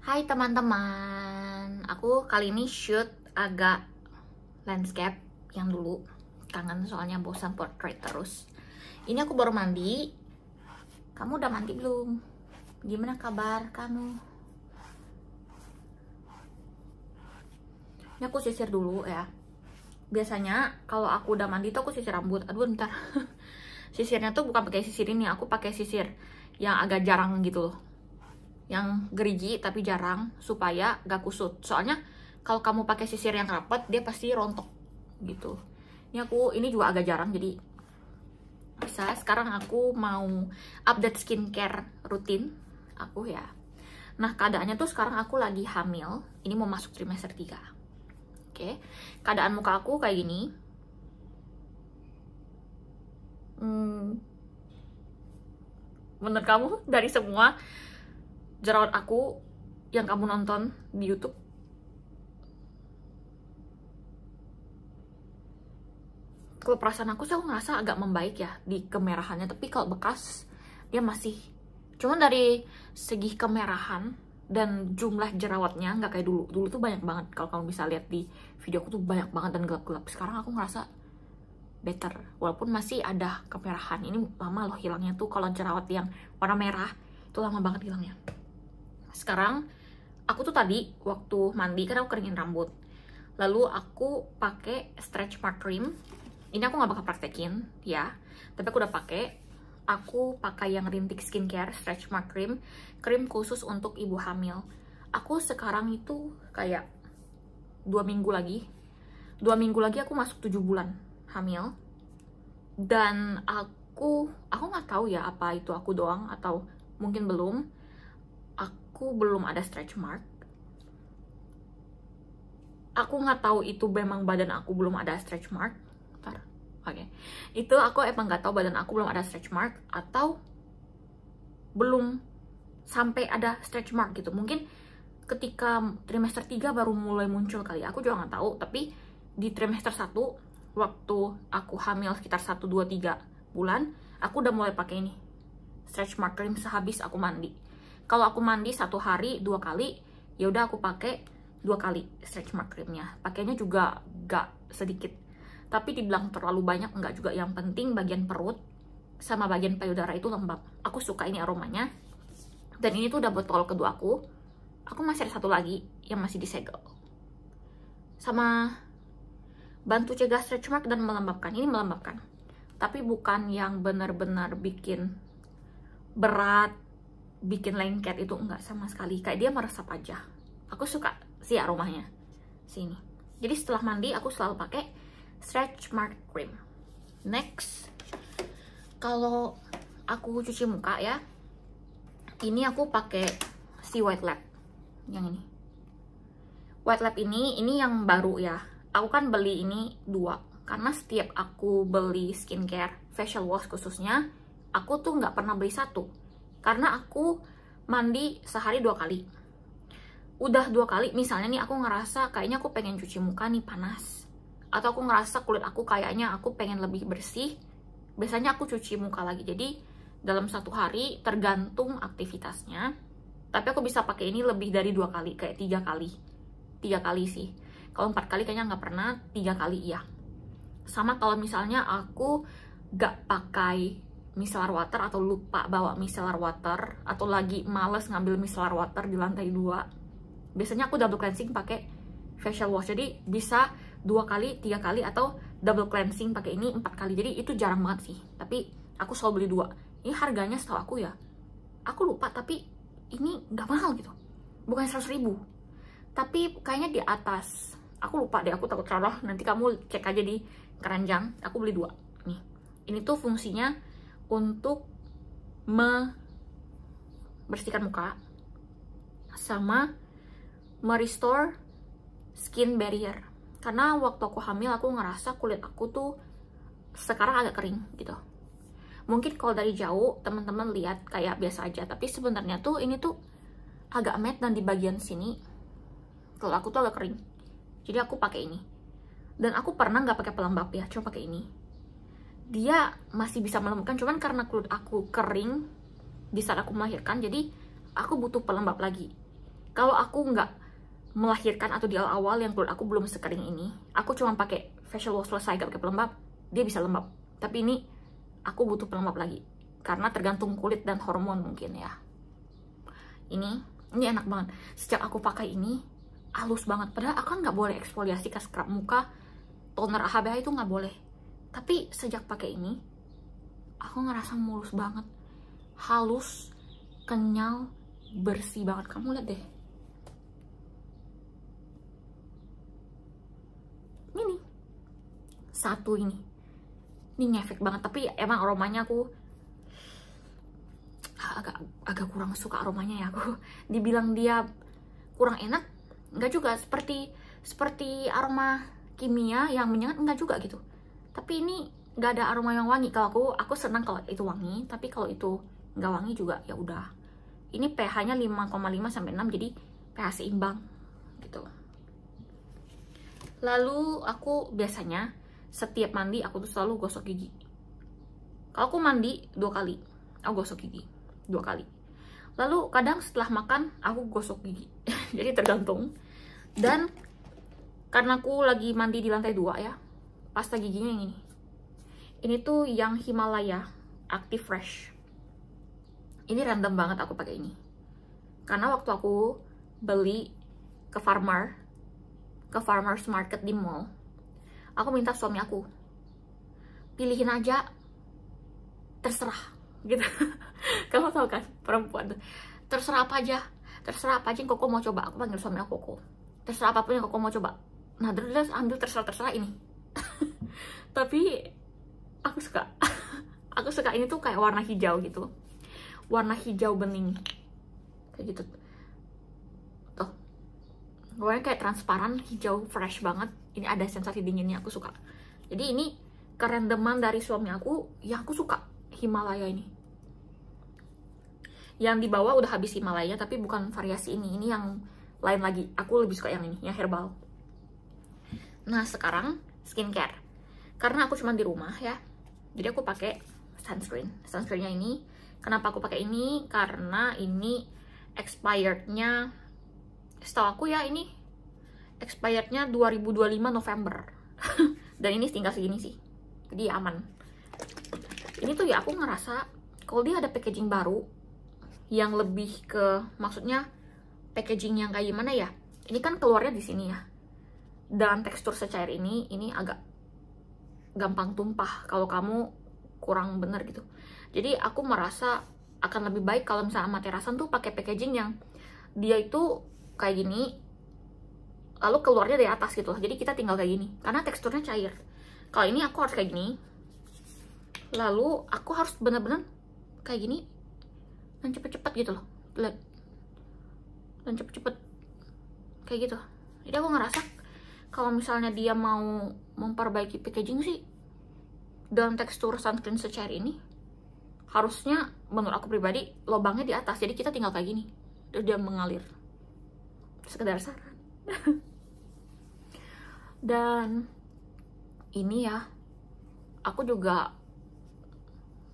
Hai teman-teman, aku kali ini shoot agak landscape yang dulu. Kangen soalnya bosan portrait terus. Ini aku baru mandi. Kamu udah mandi belum? Gimana kabar kamu? Ini aku sisir dulu ya. Biasanya kalau aku udah mandi tuh aku sisir rambut. Aduh bentar. Sisirnya tuh bukan pakai sisir ini, aku pakai sisir yang agak jarang gitu loh. Yang gerigi tapi jarang supaya gak kusut. Soalnya kalau kamu pakai sisir yang rapat dia pasti rontok gitu. Ini juga agak jarang jadi bisa. Sekarang aku mau update skincare rutin aku ya. Nah keadaannya tuh sekarang aku lagi hamil. Ini mau masuk trimester 3. Oke. Keadaan muka aku kayak gini. Menurut kamu dari semua jerawat aku yang kamu nonton di YouTube, kalau perasaan aku sih aku ngerasa agak membaik ya di kemerahannya, tapi kalau bekas dia masih, cuman dari segi kemerahan dan jumlah jerawatnya nggak kayak dulu tuh banyak banget. Kalau kamu bisa lihat di video aku tuh banyak banget dan gelap-gelap. Sekarang aku ngerasa better, walaupun masih ada kemerahan. Ini lama loh hilangnya tuh. Kalau jerawat yang warna merah itu lama banget hilangnya. Sekarang aku tuh tadi waktu mandi kan aku keringin rambut, lalu aku pakai stretch mark cream. Ini aku nggak bakal praktekin ya, tapi aku udah pakai. Aku pakai yang Rintik Skincare stretch mark cream, krim khusus untuk ibu hamil. Aku sekarang itu kayak 2 minggu lagi aku masuk 7 bulan hamil, dan aku nggak tahu ya apa itu aku doang atau mungkin belum. Aku belum ada stretch mark. Aku nggak tahu itu memang badan aku belum ada stretch mark. Oke. Itu aku emang nggak tahu badan aku belum ada stretch mark atau belum sampai ada stretch mark gitu. Mungkin ketika trimester 3 baru mulai muncul kali. Aku juga nggak tahu. Tapi di trimester 1 waktu aku hamil sekitar 1, 2, 3 bulan, aku udah mulai pakai ini stretch mark cream sehabis aku mandi. Kalau aku mandi 1 hari 2 kali, ya udah aku pakai 2 kali stretch mark creamnya. Pakainya juga gak sedikit, tapi dibilang terlalu banyak enggak juga. Yang penting bagian perut sama bagian payudara itu lembab. Aku suka ini aromanya. Dan ini tuh udah botol kedua aku. Aku masih ada satu lagi yang masih disegel. Sama bantu cegah stretch mark dan melembabkan. Ini melembabkan, tapi bukan yang benar-benar bikin berat, bikin lengket, itu enggak sama sekali. Kayak dia meresap aja. Aku suka sih aromanya sini. Jadi setelah mandi aku selalu pakai stretch mark cream. Next, kalau aku cuci muka ya, ini aku pakai si White Lab yang ini. White Lab ini yang baru ya. Aku kan beli ini 2 karena setiap aku beli skincare facial wash khususnya, aku tuh nggak pernah beli 1 karena aku mandi sehari 2 kali. Udah 2 kali, misalnya nih aku ngerasa kayaknya aku pengen cuci muka nih panas, atau aku ngerasa kulit aku kayaknya aku pengen lebih bersih, biasanya aku cuci muka lagi. Jadi dalam 1 hari tergantung aktivitasnya, tapi aku bisa pakai ini lebih dari 2 kali, kayak 3 kali sih. Kalau 4 kali kayaknya nggak pernah, 3 kali iya. Sama kalau misalnya aku gak pakai micellar water atau lupa bawa micellar water atau lagi males ngambil micellar water di lantai 2, biasanya aku double cleansing pakai facial wash. Jadi bisa 2 kali, 3 kali, atau double cleansing pakai ini 4 kali. Jadi itu jarang banget sih, tapi aku selalu beli 2. Ini harganya setahu aku ya, aku lupa, tapi ini nggak mahal gitu, bukan 100.000, tapi kayaknya di atas. Aku lupa deh, aku takut salah. Nanti kamu cek aja di keranjang. Aku beli 2 nih. Ini tuh fungsinya untuk membersihkan muka sama merestore skin barrier. Karena waktu aku hamil aku ngerasa kulit aku tuh sekarang agak kering gitu. Mungkin kalau dari jauh teman-teman lihat kayak biasa aja, tapi sebenarnya tuh ini tuh agak matte dan di bagian sini kalau aku tuh agak kering. Jadi aku pakai ini. Dan aku pernah nggak pakai pelembab ya, cuma pakai ini. Dia masih bisa melembabkan, cuman karena kulit aku kering di saat aku melahirkan, jadi aku butuh pelembab lagi. Kalau aku nggak melahirkan atau di awal yang kulit aku belum sekering ini, aku cuma pakai facial wash selesai gak pakai pelembab, dia bisa lembab. Tapi ini aku butuh pelembab lagi karena tergantung kulit dan hormon mungkin ya. Ini enak banget. Sejak aku pakai ini halus banget. Padahal aku kan nggak boleh eksfoliasi ke scrub muka, toner AHBH itu nggak boleh. Tapi sejak pakai ini aku ngerasa mulus banget, halus, kenyal, bersih banget. Kamu lihat deh. Ini satu ini ngefek banget, tapi emang aromanya aku agak kurang suka aromanya ya. Aku dibilang dia kurang enak, enggak juga. Seperti aroma kimia yang menyengat, enggak juga gitu. Tapi ini nggak ada aroma yang wangi. Kalau aku senang kalau itu wangi, tapi kalau itu nggak wangi juga ya udah. Ini pH-nya 5,5 sampai 6, jadi pH seimbang gitu. Lalu aku biasanya setiap mandi aku tuh selalu gosok gigi. Kalau aku mandi 2 kali, aku gosok gigi 2 kali. Lalu kadang setelah makan aku gosok gigi. Jadi tergantung. Dan karena aku lagi mandi di lantai 2 ya, pasta giginya yang ini. Ini tuh yang Himalaya Active Fresh. Ini random banget aku pakai ini. Karena waktu aku beli ke Farmers Market di mall, aku minta suami aku, pilihin aja, terserah gitu. Kamu tahu kan perempuan tuh, terserah apa aja yang Koko mau coba. Aku panggil suami aku Koko, terserah apapun yang Koko mau coba. Nah terus ambil terserah ini. Tapi aku suka aku suka ini tuh kayak warna hijau gitu, warna hijau bening kayak gitu tuh, warnanya kayak transparan hijau, fresh banget. Ini ada sensasi dinginnya, aku suka. Jadi ini kerendeman dari suami aku yang aku suka, Himalaya ini. Yang di bawah udah habis Himalaya, tapi bukan variasi ini yang lain lagi. Aku lebih suka yang ini, yang herbal. Nah sekarang skincare, karena aku cuma di rumah ya, jadi aku pakai sunscreennya ini. Kenapa aku pakai ini? Karena ini expirednya, setahu aku ya, ini expirednya 2025 November. Dan ini tinggal segini sih, jadi aman. Ini tuh ya aku ngerasa kalau dia ada packaging baru yang lebih ke, maksudnya packaging yang kayak gimana ya, ini kan keluarnya di sini ya, dan tekstur secair ini agak gampang tumpah kalau kamu kurang bener gitu. Jadi aku merasa akan lebih baik kalau misalnya Amaterasan tuh pakai packaging yang dia itu kayak gini, lalu keluarnya dari atas gitu. Jadi kita tinggal kayak gini, karena teksturnya cair. Kalau ini aku harus kayak gini, lalu aku harus bener-bener kayak gini dan cepet-cepet gitu loh, lihat, dan cepet-cepet kayak gitu. Jadi aku ngerasa kalau misalnya dia mau memperbaiki packaging sih dalam tekstur sunscreen secair ini, harusnya menurut aku pribadi lubangnya di atas, jadi kita tinggal kayak gini terus dia mengalir. Sekedar saran. Dan ini ya aku juga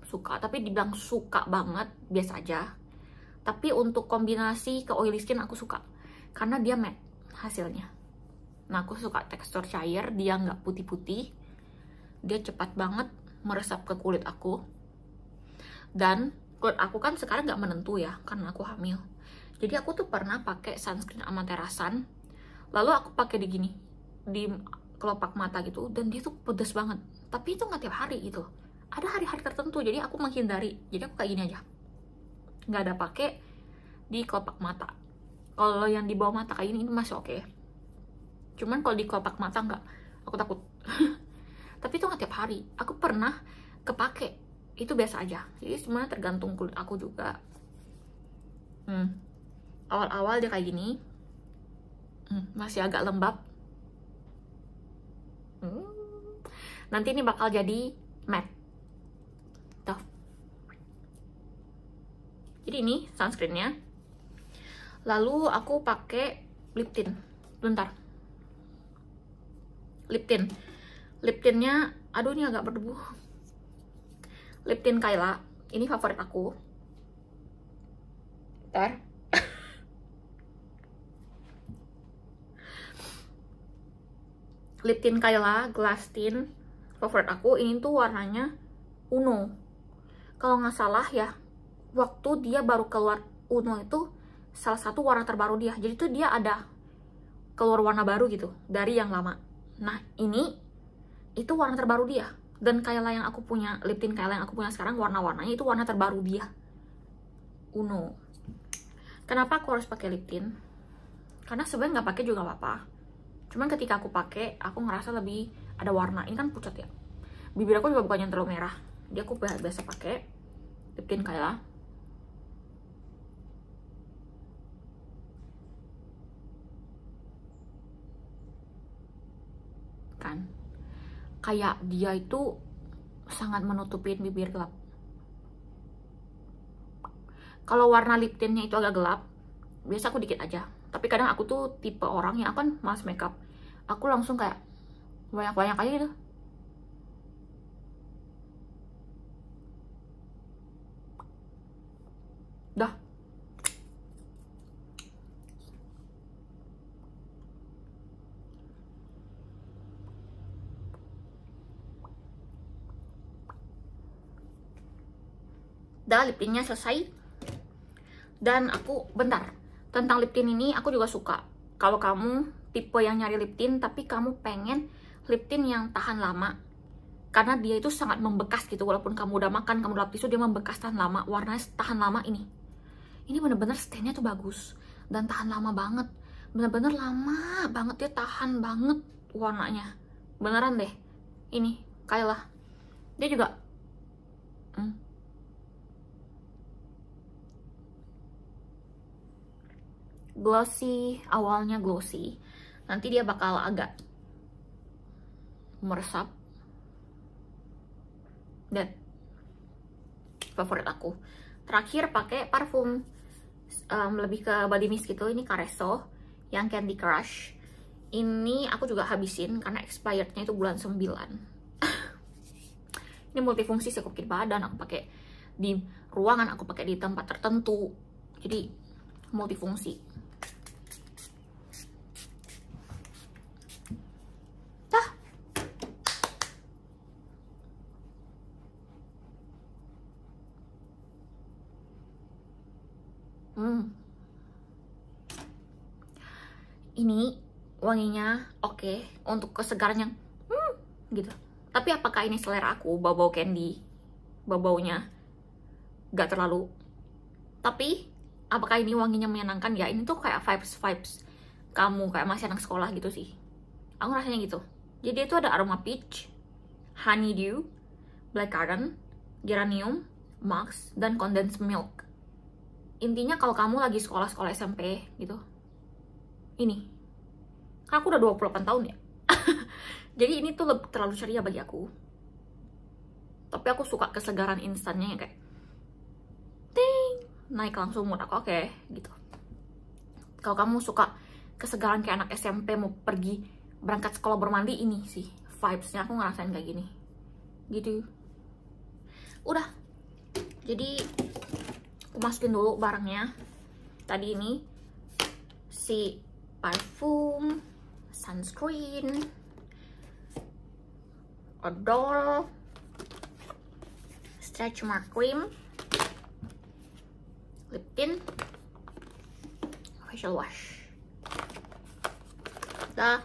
suka, tapi dibilang suka banget biasa aja. Tapi untuk kombinasi ke oily skin aku suka, karena dia matte hasilnya. Nah aku suka tekstur cair, dia nggak putih-putih, dia cepat banget meresap ke kulit aku. Dan kulit aku kan sekarang nggak menentu ya, karena aku hamil. Jadi aku tuh pernah pakai sunscreen Amaterasan, lalu aku pakai di gini, di kelopak mata gitu, dan dia tuh pedes banget. Tapi itu nggak tiap hari gitu, ada hari-hari tertentu. Jadi aku menghindari, jadi aku kayak gini aja, nggak ada pakai di kelopak mata. Kalau yang di bawah mata kayak ini masih oke. Cuman kalau di kelopak mata nggak, aku takut. Tapi itu nggak tiap hari. Aku pernah kepake, itu biasa aja. Jadi semuanya tergantung kulit aku juga. Awal-awal dia kayak gini, masih agak lembab. Nanti ini bakal jadi matte. Tuh. Jadi ini sunscreennya. Lalu aku pakai lip tint. Bentar. Lip tintnya, aduh ini agak berdebu. Lip tint Kyla, ini favorit aku. Bentar. lip tint Kyla Glass Tint favorit aku. Ini tuh warnanya Uno. Kalau nggak salah ya, waktu dia baru keluar Uno itu salah satu warna terbaru dia. Jadi tuh dia ada keluar warna baru gitu dari yang lama. Nah ini itu warna terbaru dia. Dan Kyla yang aku punya, lip tint Kyla yang aku punya sekarang, warna-warnanya itu warna terbaru dia, Uno. Kenapa aku harus pakai lip tint? Karena sebenarnya nggak pakai juga apa-apa. Cuman ketika aku pakai, aku ngerasa lebih ada warna. Ini kan pucat ya. Bibir aku juga bukan yang terlalu merah. Jadi aku biasa pakai lip tint Kyla. Kan kayak dia itu sangat menutupin bibir gelap. Kalau warna lip tintnya itu agak gelap, biasa aku dikit aja. Tapi kadang aku tuh tipe orang yang akan malas makeup, aku langsung kayak banyak-banyak aja gitu. Dah. Dah, lip tintnya selesai. Dan aku, bentar, tentang lip tint ini aku juga suka. Kalau kamu tipe yang nyari lip tint tapi kamu pengen lip tint yang tahan lama, karena dia itu sangat membekas gitu. Walaupun kamu udah makan, kamu lap tisu, dia membekas tahan lama. Warnanya tahan lama ini. Ini bener-bener stand-nya tuh bagus dan tahan lama banget. Bener-bener lama banget, dia tahan banget warnanya. Beneran deh. Ini Kyla. Dia juga glossy, awalnya glossy, nanti dia bakal agak meresap. Dan favorit aku. Terakhir pakai parfum lebih ke body mist gitu. Ini Careso yang Candy Crush. Ini aku juga habisin karena expirednya itu bulan 9. Ini multifungsi, sih, aku pakai di badan, aku pakai di ruangan, aku pakai di tempat tertentu. Jadi multifungsi. Ini wanginya oke, untuk kesegaran yang gitu. Tapi apakah ini selera aku, bau-bau candy, bau-baunya gak terlalu. Tapi apakah ini wanginya menyenangkan? Ya ini tuh kayak vibes kamu kayak masih anak sekolah gitu sih. Aku rasanya gitu. Jadi itu ada aroma peach, honeydew, blackcurrant, geranium, musk, dan condensed milk. Intinya kalau kamu lagi sekolah SMP gitu, ini. Karena aku udah 28 tahun ya. Jadi ini tuh terlalu ceria bagi aku. Tapi aku suka kesegaran instannya yang kayak ting, naik langsung mood aku, oke, gitu. Kalau kamu suka kesegaran kayak anak SMP mau pergi berangkat sekolah bermandi, ini sih vibesnya aku ngerasain kayak gini. Gitu. Udah. Jadi aku masukin dulu barangnya. Tadi ini si parfum, sunscreen, odol, stretch mark cream, lip tint, facial wash. Dah.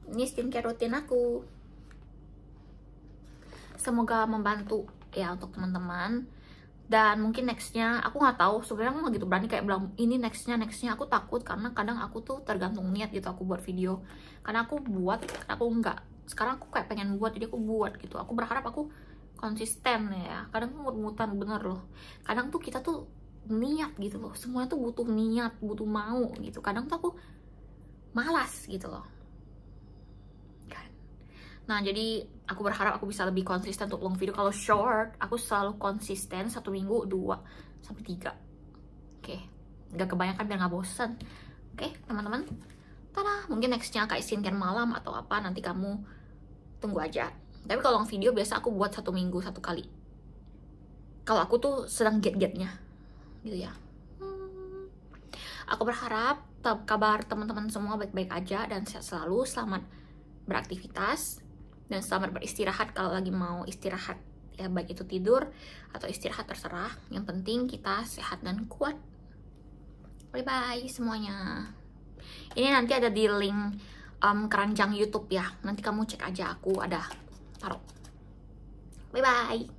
Ini skincare rutin aku. Semoga membantu ya untuk teman-teman. Dan mungkin nextnya aku nggak tahu, sebenarnya aku nggak gitu berani kayak bilang ini nextnya. Aku takut karena kadang aku tuh tergantung niat gitu aku buat video. Karena aku buat, aku nggak. Sekarang aku kayak pengen buat, jadi aku buat gitu. Aku berharap aku konsisten ya. Kadang tuh mut-mutan bener loh. Kadang tuh kita tuh niat gitu loh. Semuanya tuh butuh niat, butuh mau gitu. Kadang tuh aku malas gitu loh. Nah, jadi aku berharap aku bisa lebih konsisten untuk long video. Kalau short, aku selalu konsisten 1 minggu 2-3. Oke, nggak kebanyakan biar nggak bosan. Oke, teman-teman. Tada, mungkin nextnya kayak skincare malam atau apa, nanti kamu tunggu aja. Tapi kalau long video biasa aku buat 1 minggu 1 kali. Kalau aku tuh sedang get-getnya, gitu ya. Aku berharap kabar teman-teman semua baik-baik aja dan sehat selalu. Selamat beraktivitas dan selamat beristirahat kalau lagi mau istirahat ya, baik itu tidur atau istirahat terserah. Yang penting kita sehat dan kuat. Bye bye semuanya. Ini nanti ada di link keranjang YouTube ya. Nanti kamu cek aja, aku ada taruh. Bye bye.